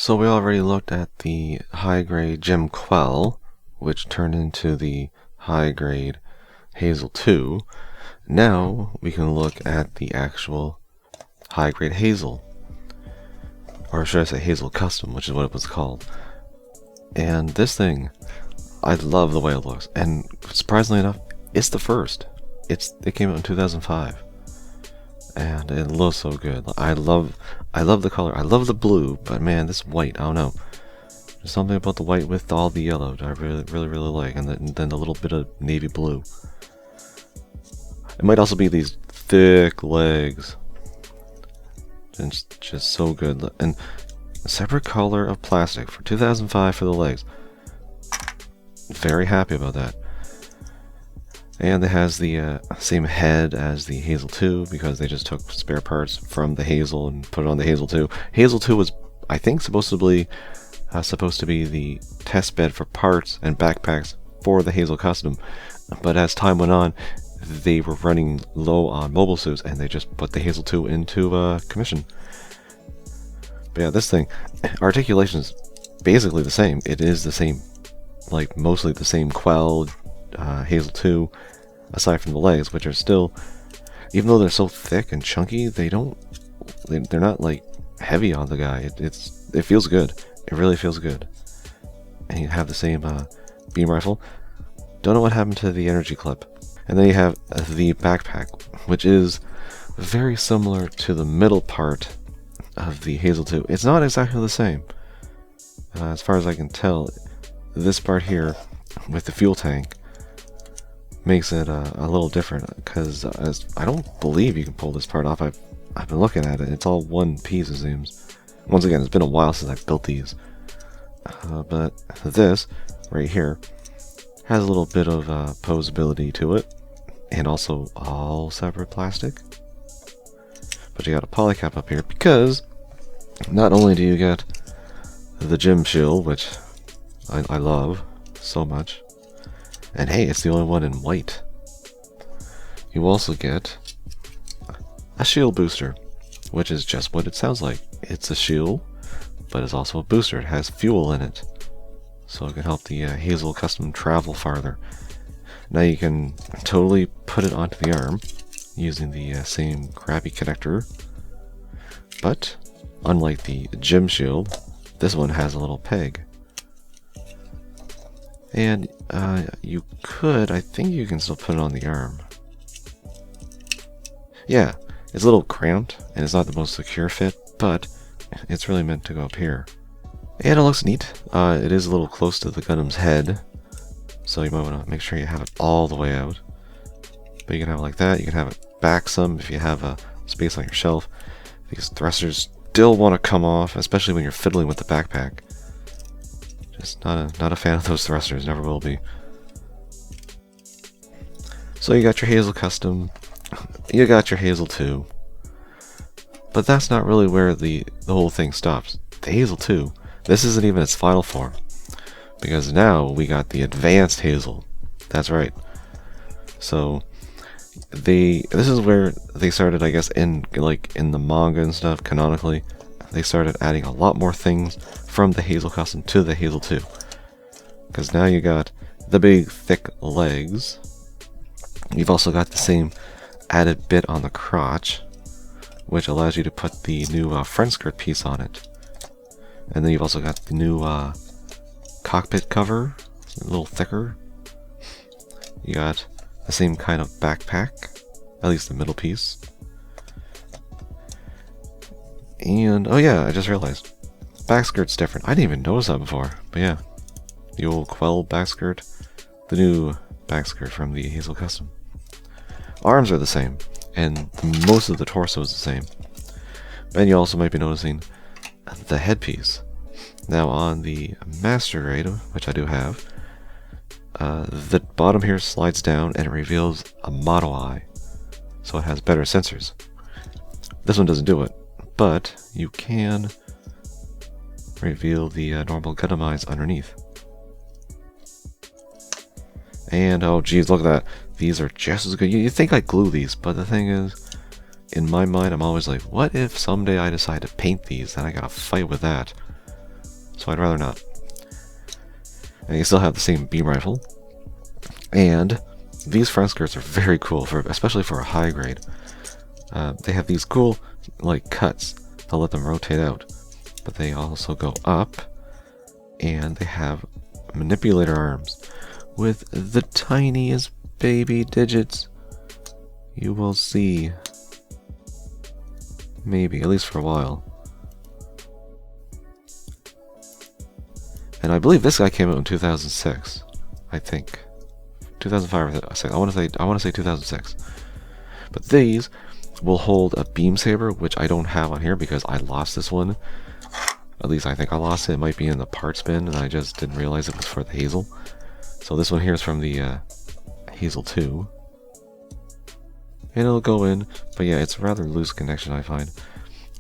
So we already looked at the High Grade Gem Quell, which turned into the High Grade Hazel 2. Now we can look at the actual High Grade Hazel. Or should I say Hazel Custom, which is what it was called. And this thing, I love the way it looks. And surprisingly enough, it's the first. It came out in 2005. And it looks so good. I love the color. I love the blue, but man, this white, I don't know. There's something about the white with all the yellow that I really like, and then a little bit of navy blue. It might also be these thick legs. And it's just so good. And a separate color of plastic for 2005 for the legs. Very happy about that. And it has the same head as the Hazel 2 because they just took spare parts from the Hazel and put it on the Hazel 2. Hazel 2 was, I think, supposed to be the test bed for parts and backpacks for the Hazel Custom. But as time went on, they were running low on mobile suits and they just put the Hazel 2 into commission. But yeah, this thing, articulation is basically the same. It is the same, like mostly the same Quell, Hazel 2, aside from the legs, which are still, even though they're so thick and chunky, they're not like heavy on the guy. It feels good. It really feels good. And you have the same beam rifle. Don't know what happened to the energy clip. And then you have the backpack, which is very similar to the middle part of the Hazel 2. It's not exactly the same. As far as I can tell, this part here with the fuel tank makes it a little different, because I don't believe you can pull this part off. I've been looking at it. It's all one piece, it seems. Once again, it's been a while since I've built these. But this, right here, has a little bit of posability to it, and also all separate plastic. But you got a polycap up here, because not only do you get the gem shield, which I love so much, and hey, it's the only one in white. You also get a shield booster, which is just what it sounds like. It's a shield, but it's also a booster. It has fuel in it, so it can help the Hazel Custom travel farther. Now you can totally put it onto the arm using the same crappy connector, but unlike the gem shield, this one has a little peg. And I think you can still put it on the arm. Yeah, it's a little cramped, and it's not the most secure fit, but it's really meant to go up here. And it looks neat. It is a little close to the Gundam's head, so you might want to make sure you have it all the way out. But you can have it like that. You can have it back some if you have a space on your shelf. These thrusters still want to come off, especially when you're fiddling with the backpack. Just not a fan of those thrusters, never will be. So you got your Hazel Custom, you got your Hazel 2, but that's not really where the whole thing stops. The Hazel 2, this isn't even its final form, because now we got the Advanced Hazel. That's right. So this is where they started, I guess, in the manga and stuff, canonically. They started adding a lot more things from the Hazel Custom to the Hazel 2. Because now you got the big, thick legs. You've also got the same added bit on the crotch, which allows you to put the new front skirt piece on it. And then you've also got the new cockpit cover, a little thicker. You got the same kind of backpack, at least the middle piece. And, oh yeah, I just realized, back skirt's different. I didn't even notice that before, but yeah. The old Quell back skirt, the new back skirt from the Hazel Custom. Arms are the same, and most of the torso is the same. And you also might be noticing the headpiece. Now on the Master Grade, which I do have, the bottom here slides down and it reveals a motto eye, so it has better sensors. This one doesn't do it, but you can reveal the normal Gundam eyes underneath. And oh geez, look at that. These are just as good. You'd think I'd glue these, but the thing is, in my mind, I'm always like, what if someday I decide to paint these? Then I gotta fight with that. so I'd rather not. And you still have the same beam rifle. And these front skirts are very cool, especially for a high grade. They have these cool like cuts to let them rotate out, but they also go up, and they have manipulator arms with the tiniest baby digits. You will see. Maybe, at least for a while. And I believe this guy came out in 2006. I think 2005. I want to say 2006. But these will hold a beam saber, which I don't have on here because I lost this one. At least I think I lost it. It might be in the parts bin, and I just didn't realize it was for the Hazel. So this one here is from the Hazel 2. And it'll go in, but yeah, it's a rather loose connection, I find.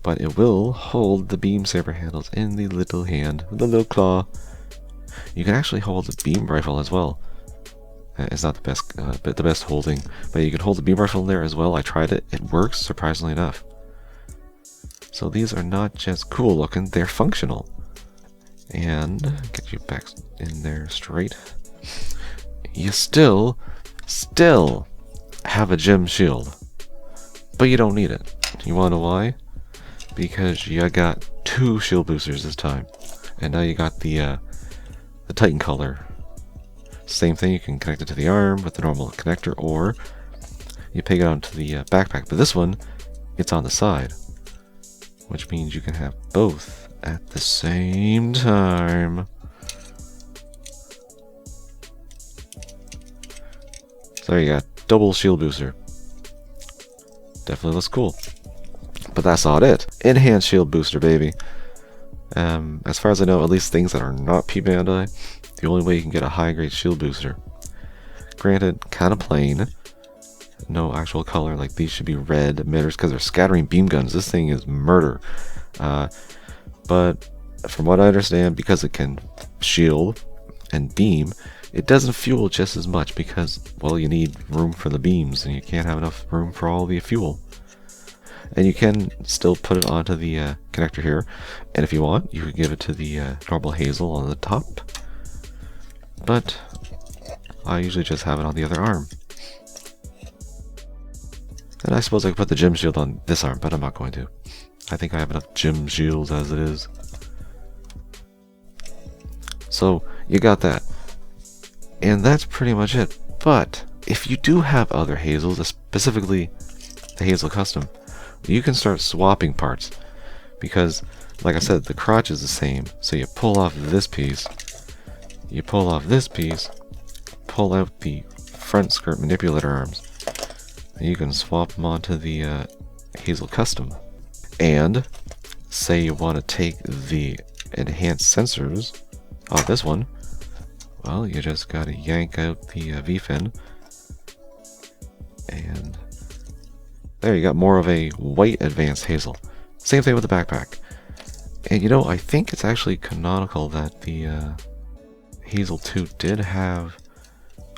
But it will hold the beam saber handles in the little hand, the little claw. You can actually hold the beam rifle as well. It's not the best holding, but you can hold the beam rifle in there as well. I tried it; it works surprisingly enough. So these are not just cool looking; they're functional. And get you back in there straight. You still have a gem shield, but you don't need it. You wanna know why? Because you got 2 shield boosters this time, and now you got the Titan color. Same thing, you can connect it to the arm with the normal connector, or you peg it onto the backpack. But this one, it's on the side, which means you can have both at the same time. So there you got double shield booster. Definitely looks cool. But that's not it. Enhanced shield booster, baby. As far as I know, at least things that are not P Bandai, the only way you can get a high grade shield booster. Granted, kind of plain. No actual color. Like these should be red emitters because they're scattering beam guns. This thing is murder. But from what I understand, because it can shield and beam, it doesn't fuel just as much because, well, you need room for the beams and you can't have enough room for all the fuel. And you can still put it onto the connector here, and if you want, you can give it to the normal Hazel on the top. But I usually just have it on the other arm. And I suppose I could put the gem shield on this arm, but I'm not going to. I think I have enough gem shields as it is. So you got that. And that's pretty much it. But if you do have other Hazels, specifically the Hazel Custom, you can start swapping parts. Because, like I said, the crotch is the same. So you pull off this piece, you pull off this piece, pull out the front skirt manipulator arms, and you can swap them onto the Hazel Custom. And say you want to take the enhanced sensors off this one, well, you just gotta yank out the V-fin, and there you got more of a white advanced Hazel. Same thing with the backpack. And you know, I think it's actually canonical that the Hazel 2 did have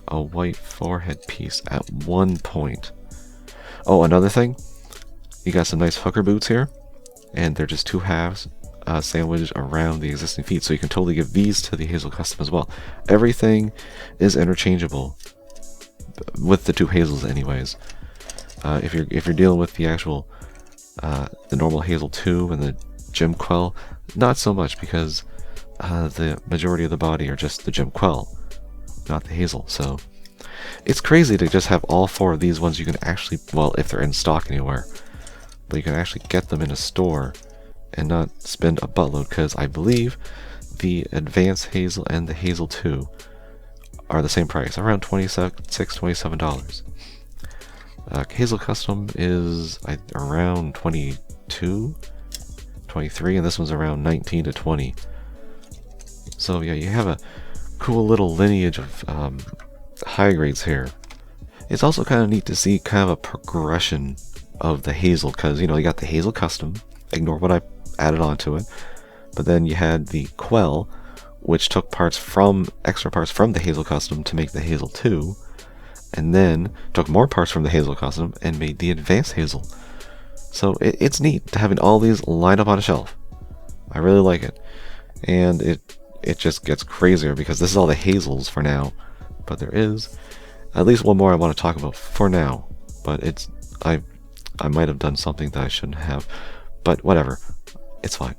a white forehead piece at one point. Oh, another thing, you got some nice hooker boots here, and they're just 2 halves sandwiched around the existing feet, so you can totally give these to the Hazel Custom as well. Everything is interchangeable with the 2 Hazels anyways. If you're dealing with the actual the normal Hazel 2 and the Gem Quell, not so much, because the majority of the body are just the Gem Quell, not the Hazel. So it's crazy to just have all 4 of these ones you can actually, well, if they're in stock anywhere, but you can actually get them in a store and not spend a buttload, because I believe the Advanced Hazel and the Hazel 2 are the same price, around $27. Hazel Custom is around 22, 23, and this one's around 19 to 20. So yeah, you have a cool little lineage of high grades here. It's also kind of neat to see kind of a progression of the Hazel, because you know, you got the Hazel Custom, ignore what I added onto it, but then you had the Quell, which took extra parts from the Hazel Custom to make the Hazel 2, and then took more parts from the Hazel Custom and made the Advanced Hazel. So it's neat to having all these lined up on a shelf. I really like it. and it just gets crazier because this is all the hazels for now. But there is at least one more I want to talk about for now. But I might have done something that I shouldn't have. But whatever, it's fine.